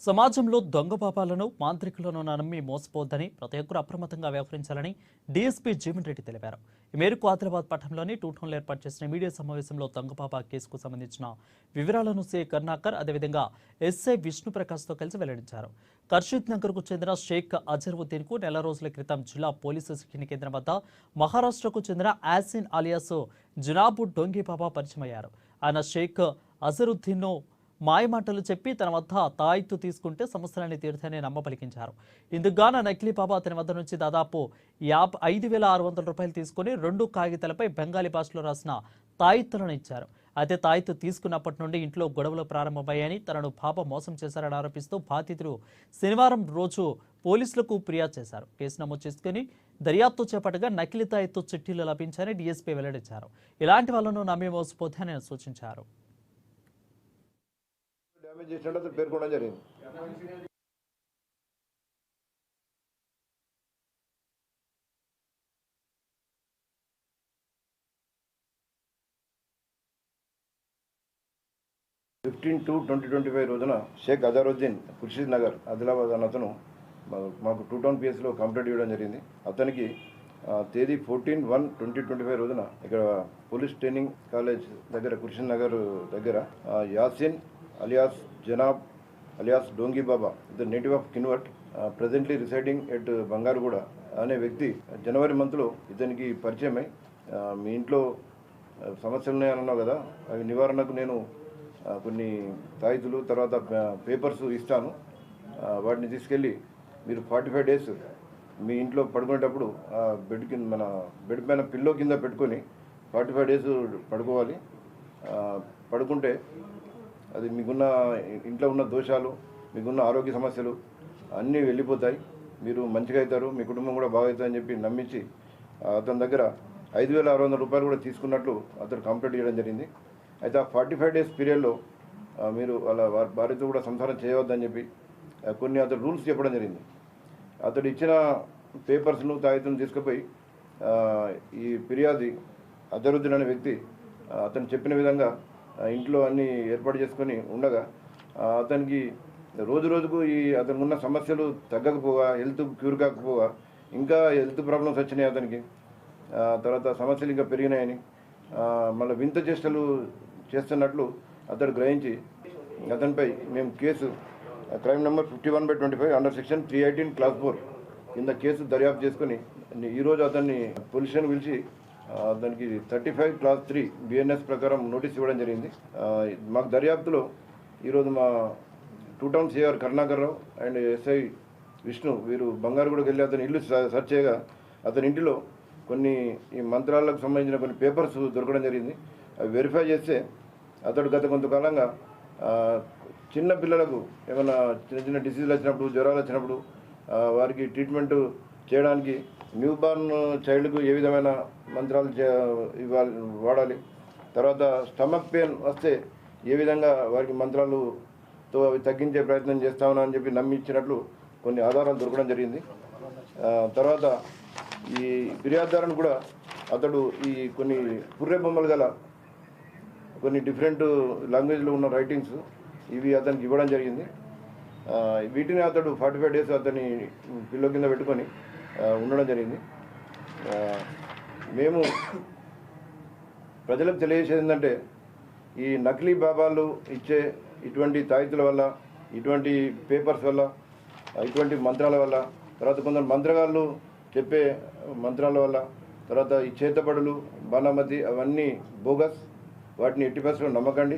సమాజంలో దొంగ పాపాలను మాంత్రికులను నమ్మి మోసపోవద్దని ప్రతి ఒక్కరూ అప్రమత్తంగా వ్యవహరించాలని డీఎస్పీ జీవన్ రెడ్డి తెలిపారు. ఈ మేరకు ఆదిలాబాద్ పట్టణంలోని టూటౌన్లో ఏర్పాటు చేసిన మీడియా సమావేశంలో దొంగపాప కేసుకు సంబంధించిన వివరాలను సి కరుణాకర్ అదేవిధంగా ఎస్ఐ విష్ణుప్రకాశ్తో కలిసి వెల్లడించారు. ఖర్షీద్ నగర్కు చెందిన షేక్ అజరుద్దీన్కు నెల రోజుల క్రితం జిల్లా పోలీసు శిక్షణ కేంద్రం వద్ద మహారాష్ట్రకు చెందిన యాసిన్ అలియాస్ జునాబు డొంగిపాప పరిచయమయ్యారు. ఆయన షేక్ అజరుద్దీన్ను మాయమాటలు చెప్పి తన వద్ద తాయిత్తు తీసుకుంటే సమస్యలన్నీ తీరుతాయని నమ్మపలికించారు. ఇందుకుగాను నకిలీ బాబా అతని వద్ద నుంచి దాదాపు 5,600 రూపాయలు తీసుకుని 2 కాగితాలపై బెంగాలీ భాషలో రాసిన తాయిత్తులను ఇచ్చారు. అయితే తాయిత్తు తీసుకున్నప్పటి నుండి ఇంట్లో గొడవలు ప్రారంభమయ్యాయని, తనను బాబా మోసం చేశారని ఆరోపిస్తూ బాధితులు శనివారం రోజు పోలీసులకు ఫిర్యాదు చేశారు. కేసు నమోదు చేసుకుని దర్యాప్తు చేపట్టగా నకిలీ తాయిత్తు చిట్టీలు లభించాయని డీఎస్పీ వెల్లడించారు. ఇలాంటి వాళ్ళను నమ్మి మోసపోతే అని సూచించారు. డ్యామేజ్ చేసినట్టు అతను పేర్కొనడం జరిగింది. ఫిఫ్టీన్ 2/2025 రోజున షేక్ అజరుద్దీన్ ఖుర్షీద్ నగర్ ఆదిలాబాద్ అన్న అతను మాకు టూటౌన్ పిఎస్లో కంప్లైంట్ ఇవ్వడం జరిగింది. అతనికి తేదీ 14/1/2025 రోజున ఇక్కడ పోలీస్ ట్రైనింగ్ కాలేజ్ దగ్గర ఖుర్షీద్ నగర్ దగ్గర Yasin alias Janab alias Dongi Baba the native of Kinwat presently residing at Bangaruguda అనే వ్యక్తి జనవరి మంత్లో ఇతనికి పరిచయమై మీ ఇంట్లో సమస్యలు ఉన్నాయన్నావు కదా, అవి నివారణకు నేను కొన్ని తాయితులు తర్వాత పేపర్స్ ఇస్తాను, వాటిని తీసుకెళ్ళి మీరు 45 డేస్ మీ ఇంట్లో పడుకునేటప్పుడు మన బెడ్ పైన పిల్లో కింద పెట్టుకొని 45 డేస్ పడుకోవాలి. పడుకుంటే అది మీకున్న ఇంట్లో ఉన్న దోషాలు, మీకున్న ఆరోగ్య సమస్యలు అన్నీ వెళ్ళిపోతాయి, మీరు మంచిగా అవుతారు, మీ కుటుంబం కూడా బాగా అవుతుందని చెప్పి నమ్మించి అతని దగ్గర 5,600 రూపాయలు కూడా తీసుకున్నట్లు అతను కంప్లైంట్ చేయడం జరిగింది. అయితే ఆ 45 డేస్ పీరియడ్లో మీరు వాళ్ళ భార్యతో కూడా సంసారం చేయవద్దని చెప్పి కొన్ని అతను రూల్స్ చెప్పడం జరిగింది. అతడు ఇచ్చిన పేపర్స్ను తాయితులను తీసుకుపోయి ఈ ఫిర్యాది అజరుద్దీన్ అనే వ్యక్తి అతను చెప్పిన విధంగా ఇంట్లో అన్నీ ఏర్పాటు చేసుకొని ఉండగా అతనికి రోజు రోజుకు అతనికి ఉన్న సమస్యలు తగ్గకపోగా, హెల్త్ క్యూర్ కాకపోగా ఇంకా హెల్త్ ప్రాబ్లమ్స్ వచ్చినాయి అతనికి. తర్వాత సమస్యలు ఇంకా పెరిగినాయని మళ్ళీ వింత చేష్టలు చేస్తున్నట్లు అతడు గ్రహించి అతనిపై మేము case crime number 51/25 under section 318 class 4 కింద కేసు దర్యాప్తు చేసుకొని ఈరోజు అతన్ని పోలీస్ స్టేషన్ పిలిచి దానికి 35 క్లాస్ 3 బిఎన్ఎస్ ప్రకారం నోటీస్ ఇవ్వడం జరిగింది. మాకు దర్యాప్తులో ఈరోజు మా two town CR Karunakar Rao and SI Vishnu వీరు బంగారుగూడకు వెళ్ళి అతని ఇల్లు సెర్చ్ చేయగా అతని ఇంటిలో కొన్ని ఈ మంత్రాలకు సంబంధించిన కొన్ని పేపర్స్ దొరకడం జరిగింది. అవి వెరిఫై చేస్తే అతడు గత కొంతకాలంగా చిన్న పిల్లలకు ఏమైనా చిన్న చిన్న డిసీజులు వచ్చినప్పుడు, జ్వరాలు వచ్చినప్పుడు వారికి ట్రీట్మెంట్ చేయడానికి న్యూ బార్న్ చైల్డ్కు ఏ విధమైన మంత్రాలు వాడాలి, తర్వాత స్టమక్ పెయిన్ వస్తే ఏ విధంగా వారికి మంత్రాలతో అవి తగ్గించే ప్రయత్నం చేస్తామని అని చెప్పి నమ్మించినట్లు కొన్ని ఆధారాలు దొరకడం జరిగింది. తర్వాత ఈ ఫిర్యాదుదారుని కూడా అతడు ఈ కొన్ని పుర్రె బొమ్మలు గల కొన్ని డిఫరెంట్ లాంగ్వేజ్లో ఉన్న రైటింగ్స్ ఇవి అతనికి ఇవ్వడం జరిగింది. వీటిని అతడు 45 డేస్ అతని పిల్లో కింద పెట్టుకొని ఉండడం జరిగింది. మేము ప్రజలకు తెలియజేసేది ఏంటంటే ఈ నకిలీ బాబాలు ఇచ్చే ఇటువంటి తాయితుల వల్ల, ఇటువంటి పేపర్స్ వల్ల, ఇటువంటి మంత్రాల వల్ల, తర్వాత కొందరు మంత్రగాళ్ళు చెప్పే మంత్రాల వల్ల, తర్వాత ఈ చేతబడులు, బాణామతి అవన్నీ బోగస్, వాటిని ఎట్టి పరిస్థితుల్లో నమ్మకండి.